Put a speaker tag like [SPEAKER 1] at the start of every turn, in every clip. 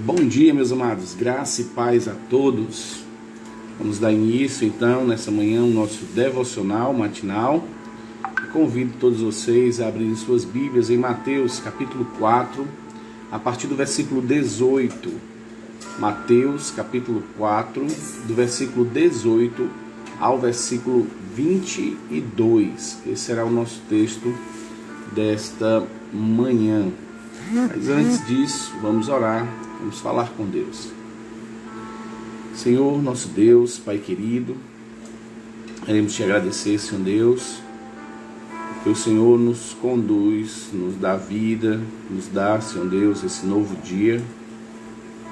[SPEAKER 1] Bom dia, meus amados, graça e paz a todos. Vamos dar início então nessa manhã ao nosso devocional matinal. Convido todos vocês a abrirem suas Bíblias em Mateus capítulo 4, a partir do versículo 18. Mateus capítulo 4, do versículo 18 ao versículo 22. Esse será o nosso texto desta manhã. Mas antes disso, vamos orar, vamos falar com Deus. Senhor, nosso Deus, Pai querido, queremos te agradecer, Senhor Deus, que o Senhor nos conduz, nos dá vida, nos dá, Senhor Deus, esse novo dia.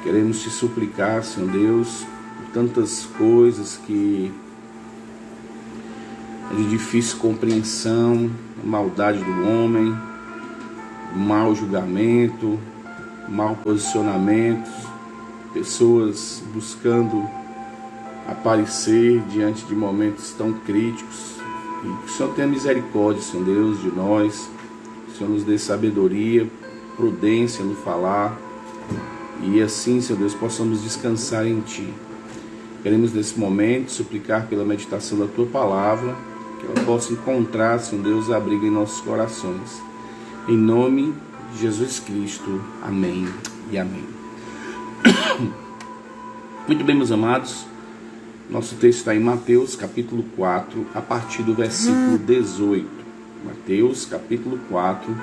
[SPEAKER 1] Queremos te suplicar, Senhor Deus, por tantas coisas que é de difícil compreensão, a maldade do homem, mau julgamento, mau posicionamento, pessoas buscando aparecer diante de momentos tão críticos. E que o Senhor tenha misericórdia, Senhor Deus, de nós. Que o Senhor nos dê sabedoria, prudência no falar. E assim, Senhor Deus, possamos descansar em Ti. Queremos nesse momento suplicar pela meditação da Tua Palavra, que ela possa encontrar, Senhor Deus, abrigo em nossos corações. Em nome de Jesus Cristo. Amém e amém. Muito bem, meus amados. Nosso texto está em Mateus capítulo 4, a partir do versículo 18. Mateus capítulo 4,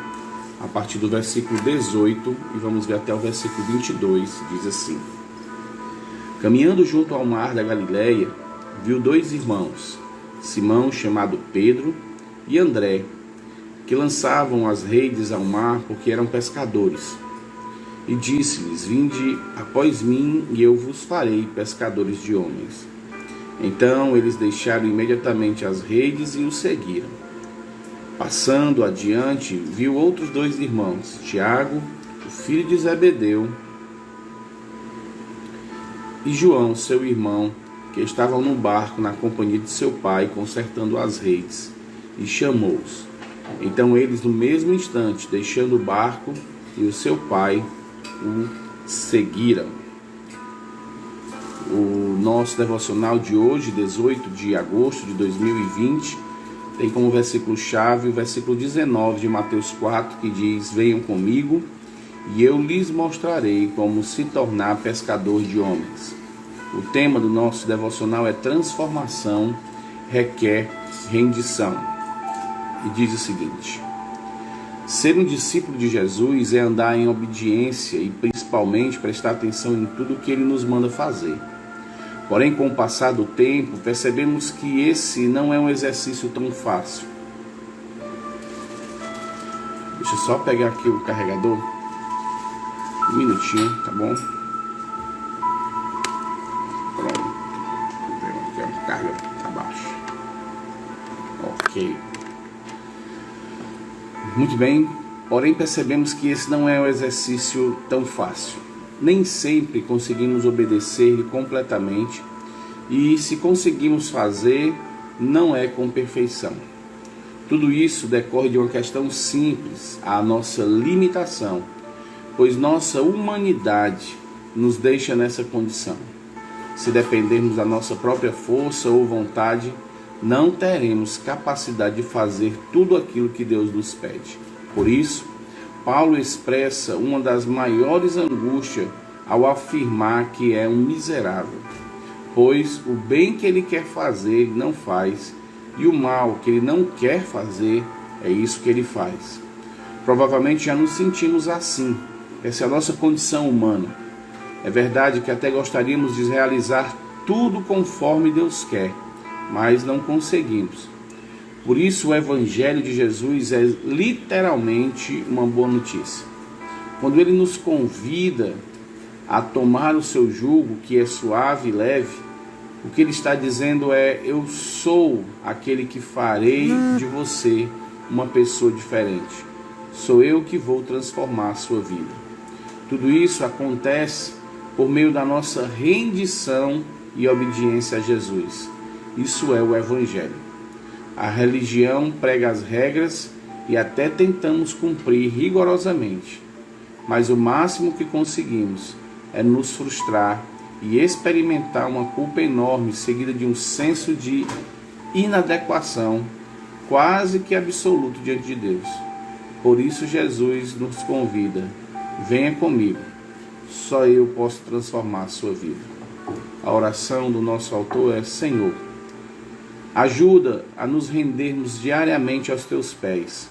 [SPEAKER 1] a partir do versículo 18, e vamos ver até o versículo 22, diz assim: Caminhando junto ao mar da Galileia, viu dois irmãos, Simão, chamado Pedro, e André, que lançavam as redes ao mar porque eram pescadores. E disse-lhes: Vinde após mim, e eu vos farei pescadores de homens. Então eles deixaram imediatamente as redes e o seguiram. Passando adiante, viu outros dois irmãos, Tiago, o filho de Zebedeu, e João, seu irmão, que estavam no barco na companhia de seu pai, consertando as redes, e chamou-os. Então eles, no mesmo instante, deixando o barco e o seu pai, o seguiram. O nosso devocional de hoje, 18 de agosto de 2020, tem como versículo-chave o versículo 19 de Mateus 4, que diz: Venham comigo, e eu lhes mostrarei como se tornar pescador de homens. O tema do nosso devocional é transformação, requer rendição. E diz o seguinte: ser um discípulo de Jesus é andar em obediência e principalmente prestar atenção em tudo que Ele nos manda fazer. Porém, com o passar do tempo, percebemos que esse não é um exercício tão fácil. Deixa eu só pegar aqui o carregador. Um minutinho, tá bom? Pronto. Aqui a carga tá baixa. Ok. Muito bem, porém percebemos que esse não é um exercício tão fácil. Nem sempre conseguimos obedecer-lhe completamente, e se conseguimos fazer, não é com perfeição. Tudo isso decorre de uma questão simples, a nossa limitação, pois nossa humanidade nos deixa nessa condição. Se dependermos da nossa própria força ou vontade, não teremos capacidade de fazer tudo aquilo que Deus nos pede. Por isso, Paulo expressa uma das maiores angústias ao afirmar que é um miserável, pois o bem que ele quer fazer ele não faz, e o mal que ele não quer fazer é isso que ele faz. Provavelmente já nos sentimos assim, essa é a nossa condição humana. É verdade que até gostaríamos de realizar tudo conforme Deus quer, mas não conseguimos. Por isso o Evangelho de Jesus é literalmente uma boa notícia. Quando Ele nos convida a tomar o seu jugo, que é suave e leve, o que Ele está dizendo é: eu sou aquele que farei de você uma pessoa diferente. Sou eu que vou transformar a sua vida. Tudo isso acontece por meio da nossa rendição e obediência a Jesus. Isso é o Evangelho. A religião prega as regras e até tentamos cumprir rigorosamente, mas o máximo que conseguimos é nos frustrar e experimentar uma culpa enorme, seguida de um senso de inadequação quase que absoluto diante de Deus. Por isso Jesus nos convida: venha comigo, só eu posso transformar a sua vida. A oração do nosso autor é: Senhor, ajuda a nos rendermos diariamente aos teus pés,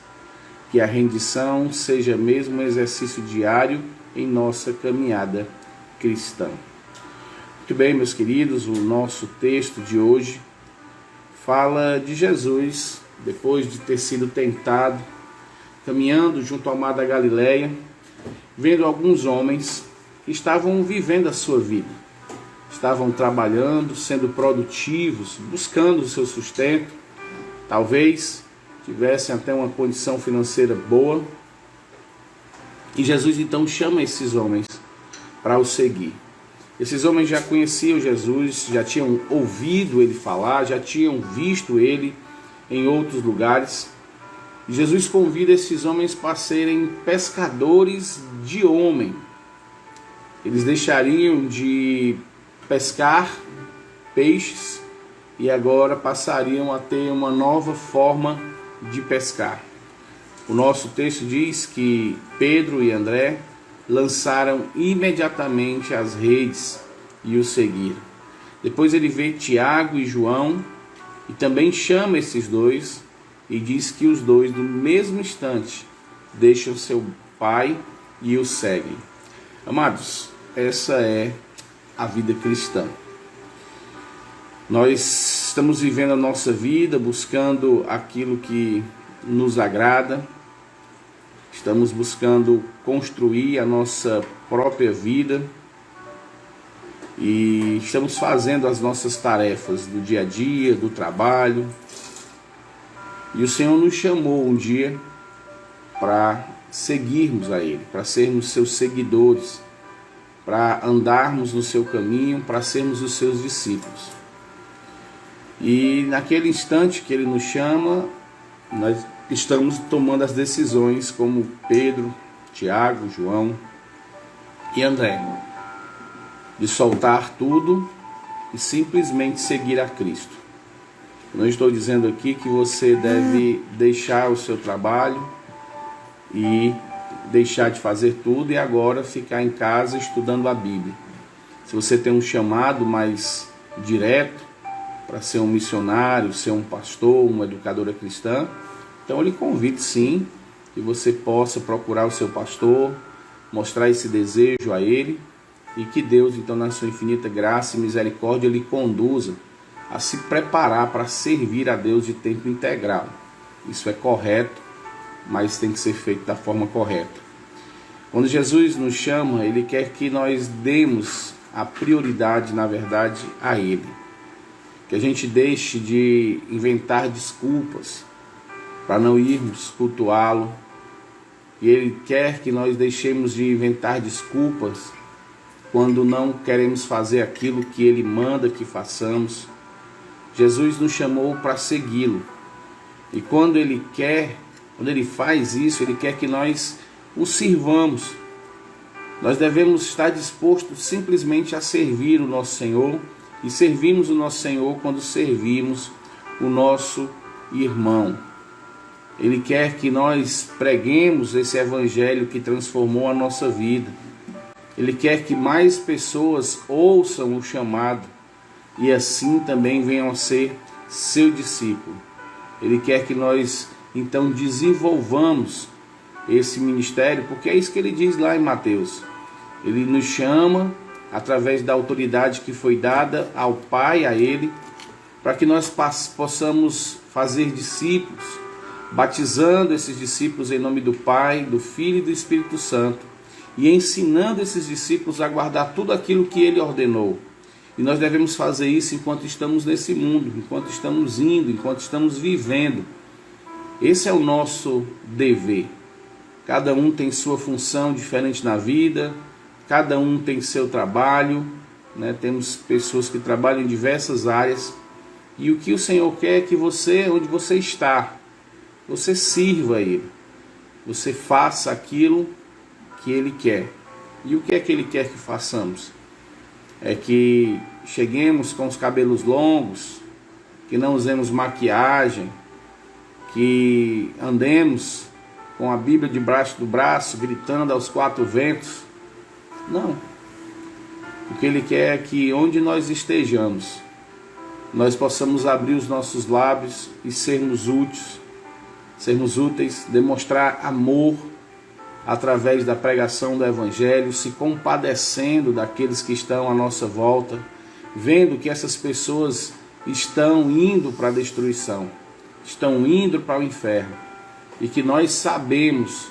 [SPEAKER 1] que a rendição seja mesmo um exercício diário em nossa caminhada cristã. Muito bem, meus queridos, o nosso texto de hoje fala de Jesus, depois de ter sido tentado, caminhando junto ao mar da Galileia, vendo alguns homens que estavam vivendo a sua vida, estavam trabalhando, sendo produtivos, buscando o seu sustento, talvez tivessem até uma condição financeira boa, e Jesus então chama esses homens para o seguir. Esses homens já conheciam Jesus, já tinham ouvido ele falar, já tinham visto ele em outros lugares. E Jesus convida esses homens para serem pescadores de homem. Eles deixariam de pescar peixes e agora passariam a ter uma nova forma de pescar. O nosso texto diz que Pedro e André lançaram imediatamente as redes e o seguiram. Depois ele vê Tiago e João e também chama esses dois e diz que os dois, no mesmo instante, deixam seu pai e o seguem. Amados, essa é a vida cristã. Nós estamos vivendo a nossa vida buscando aquilo que nos agrada, estamos buscando construir a nossa própria vida e estamos fazendo as nossas tarefas do dia a dia, do trabalho. E o Senhor nos chamou um dia para seguirmos a Ele, para sermos seus seguidores, para andarmos no seu caminho, para sermos os seus discípulos. E naquele instante que Ele nos chama, nós estamos tomando as decisões como Pedro, Tiago, João e André, de soltar tudo e simplesmente seguir a Cristo. Não estou dizendo aqui que você deve deixar o seu trabalho e deixar de fazer tudo e agora ficar em casa estudando a Bíblia. Se você tem um chamado mais direto para ser um missionário, ser um pastor, uma educadora cristã, então eu lhe convido sim que você possa procurar o seu pastor, mostrar esse desejo a ele e que Deus então na sua infinita graça e misericórdia lhe conduza a se preparar para servir a Deus de tempo integral. Isso é correto, mas tem que ser feito da forma correta. Quando Jesus nos chama, Ele quer que nós demos a prioridade, na verdade, a Ele. Que a gente deixe de inventar desculpas para não irmos cultuá-lo. E Ele quer que nós deixemos de inventar desculpas quando não queremos fazer aquilo que Ele manda que façamos. Jesus nos chamou para segui-lo. E quando Ele faz isso, Ele quer que nós o sirvamos. Nós devemos estar dispostos simplesmente a servir o nosso Senhor. E servimos o nosso Senhor quando servimos o nosso irmão. Ele quer que nós preguemos esse evangelho que transformou a nossa vida. Ele quer que mais pessoas ouçam o chamado e assim também venham a ser seu discípulo. Ele quer que nós então desenvolvamos esse ministério, porque é isso que ele diz lá em Mateus. Ele nos chama através da autoridade que foi dada ao Pai, a Ele, para que nós possamos fazer discípulos, batizando esses discípulos em nome do Pai, do Filho e do Espírito Santo, e ensinando esses discípulos a guardar tudo aquilo que Ele ordenou. E nós devemos fazer isso enquanto estamos nesse mundo, enquanto estamos indo, enquanto estamos vivendo. Esse é o nosso dever. Cada um tem sua função diferente na vida, cada um tem seu trabalho, né? Temos pessoas que trabalham em diversas áreas. E o que o Senhor quer é que você, onde você está, você sirva a Ele. Você faça aquilo que Ele quer. E o que é que Ele quer que façamos? É que cheguemos com os cabelos longos, que não usemos maquiagem, que andemos com a Bíblia debaixo do braço, gritando aos quatro ventos. Não. O que Ele quer é que onde nós estejamos, nós possamos abrir os nossos lábios e sermos úteis, demonstrar amor através da pregação do Evangelho, se compadecendo daqueles que estão à nossa volta, vendo que essas pessoas estão indo para a destruição, estão indo para o inferno, e que nós sabemos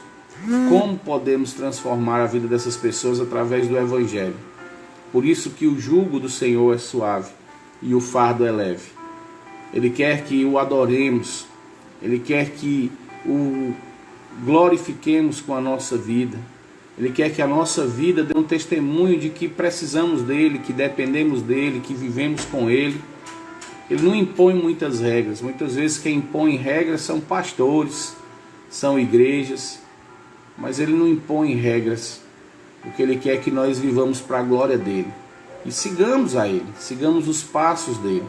[SPEAKER 1] como podemos transformar a vida dessas pessoas através do Evangelho. Por isso que o jugo do Senhor é suave e o fardo é leve. Ele quer que o adoremos, Ele quer que o glorifiquemos com a nossa vida. Ele quer que a nossa vida dê um testemunho de que precisamos dEle, que dependemos dEle, que vivemos com Ele. Ele não impõe muitas regras. Muitas vezes quem impõe regras são pastores, são igrejas, mas Ele não impõe regras. O que Ele quer é que nós vivamos para a glória dEle. E sigamos a Ele, sigamos os passos dEle.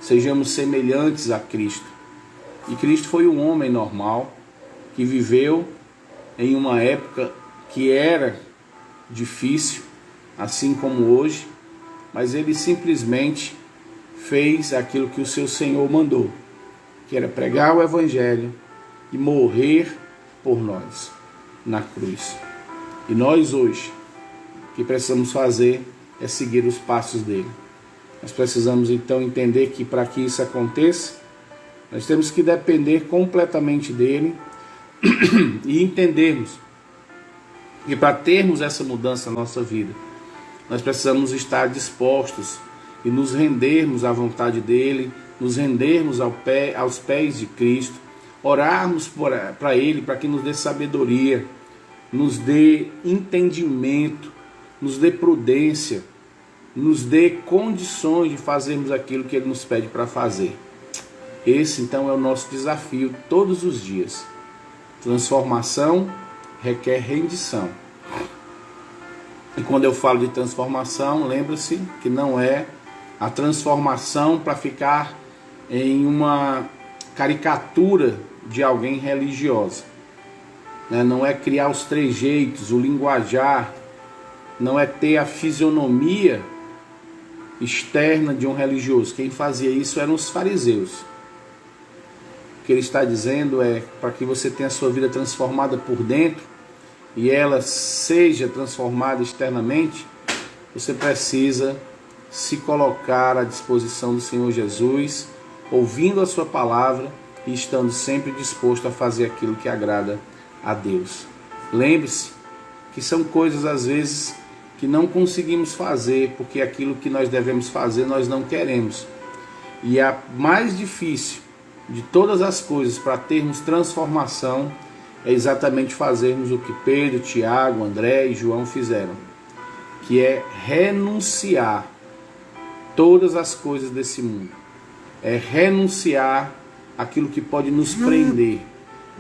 [SPEAKER 1] Sejamos semelhantes a Cristo. E Cristo foi um homem normal, que viveu em uma época que era difícil, assim como hoje, mas Ele simplesmente fez aquilo que o seu Senhor mandou, que era pregar o Evangelho e morrer por nós na cruz. E nós hoje, o que precisamos fazer é seguir os passos dele. Nós precisamos então entender que para que isso aconteça, nós temos que depender completamente dele e entendermos que para termos essa mudança na nossa vida, nós precisamos estar dispostos e nos rendermos à vontade dele, nos rendermos aos pés de Cristo, orarmos para ele, para que nos dê sabedoria, nos dê entendimento, nos dê prudência, nos dê condições de fazermos aquilo que Ele nos pede para fazer. Esse então é o nosso desafio todos os dias. Transformação requer rendição. E quando eu falo de transformação, lembra-se que não é a transformação para ficar em uma caricatura de alguém religiosa. Não é criar os trejeitos, o linguajar, não é ter a fisionomia externa de um religioso. Quem fazia isso eram os fariseus. O que ele está dizendo é para que você tenha a sua vida transformada por dentro e ela seja transformada externamente, você precisa se colocar à disposição do Senhor Jesus, ouvindo a sua palavra e estando sempre disposto a fazer aquilo que agrada a Deus. Lembre-se que são coisas às vezes que não conseguimos fazer, porque aquilo que nós devemos fazer nós não queremos. E a mais difícil de todas as coisas para termos transformação é exatamente fazermos o que Pedro, Tiago, André e João fizeram, que é renunciar todas as coisas desse mundo. É renunciar aquilo que pode nos prender.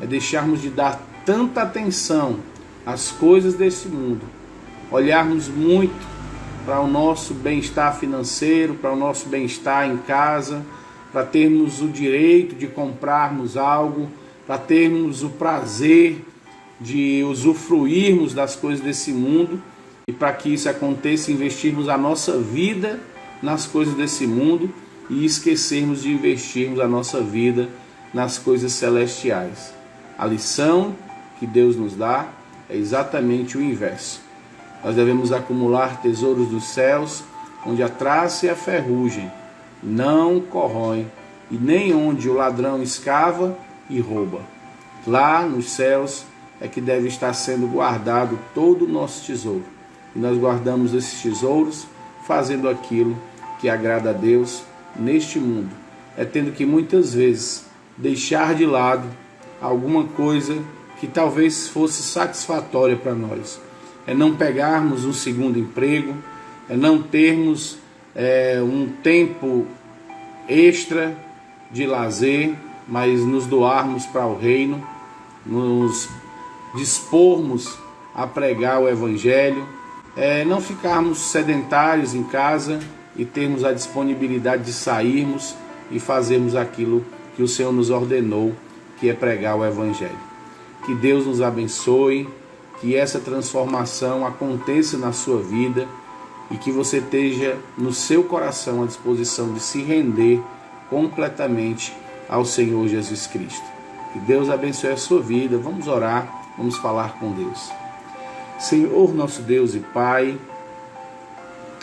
[SPEAKER 1] É deixarmos de dar tanta atenção às coisas desse mundo, olharmos muito para o nosso bem-estar financeiro, para o nosso bem-estar em casa, para termos o direito de comprarmos algo, para termos o prazer de usufruirmos das coisas desse mundo, e para que isso aconteça, investirmos a nossa vida nas coisas desse mundo e esquecermos de investirmos a nossa vida nas coisas celestiais. A lição que Deus nos dá é exatamente o inverso. Nós devemos acumular tesouros dos céus, onde a traça e a ferrugem não corroem, e nem onde o ladrão escava e rouba. Lá nos céus é que deve estar sendo guardado todo o nosso tesouro. E nós guardamos esses tesouros fazendo aquilo que agrada a Deus neste mundo. É tendo que muitas vezes deixar de lado alguma coisa que talvez fosse satisfatória para nós. É não pegarmos um segundo emprego, é não termos um tempo extra de lazer, mas nos doarmos para o reino, nos dispormos a pregar o Evangelho, não ficarmos sedentários em casa e termos a disponibilidade de sairmos e fazermos aquilo que o Senhor nos ordenou, que é pregar o Evangelho. Que Deus nos abençoe, que essa transformação aconteça na sua vida e que você esteja no seu coração à disposição de se render completamente ao Senhor Jesus Cristo. Que Deus abençoe a sua vida. Vamos orar, vamos falar com Deus. Senhor, nosso Deus e Pai,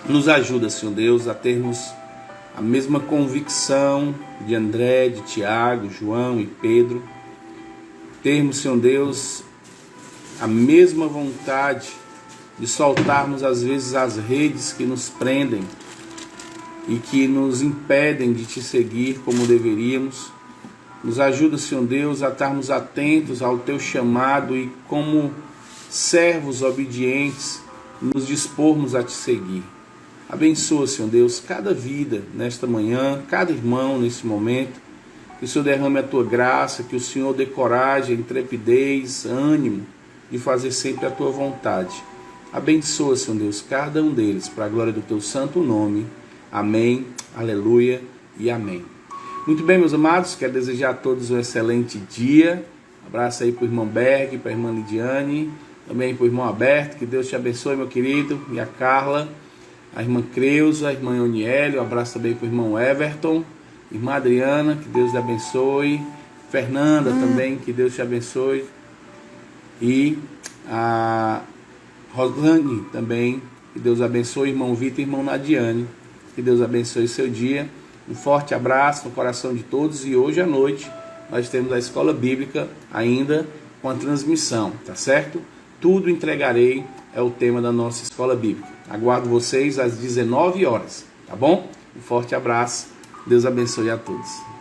[SPEAKER 1] nos ajuda, Senhor Deus, a termos a mesma convicção de André, de Tiago, João e Pedro. Termos, Senhor Deus, a mesma vontade de soltarmos às vezes as redes que nos prendem e que nos impedem de te seguir como deveríamos. Nos ajuda, Senhor Deus, a estarmos atentos ao teu chamado e como servos obedientes nos dispormos a te seguir. Abençoa, Senhor Deus, cada vida nesta manhã, cada irmão nesse momento. Que o Senhor derrame a tua graça, que o Senhor dê coragem, intrepidez, ânimo de fazer sempre a tua vontade. Abençoa, Senhor Deus, cada um deles, para a glória do teu santo nome. Amém, aleluia e amém. Muito bem, meus amados, quero desejar a todos um excelente dia. Abraço aí para o irmão Berg, para a irmã Lidiane, também para o irmão Alberto. Que Deus te abençoe, meu querido, e a Carla, a irmã Creuza, a irmã Euniele. Um abraço também para o irmão Everton, irmã Adriana, que Deus te abençoe. Fernanda também, que Deus te abençoe. E a Roslane também, que Deus abençoe. Irmão Vitor e irmão Nadiane, que Deus abençoe o seu dia. Um forte abraço no coração de todos. E hoje à noite nós temos a escola bíblica ainda com a transmissão, tá certo? Tudo entregarei é o tema da nossa escola bíblica. Aguardo vocês às 19 horas, tá bom? Um forte abraço. Deus abençoe a todos.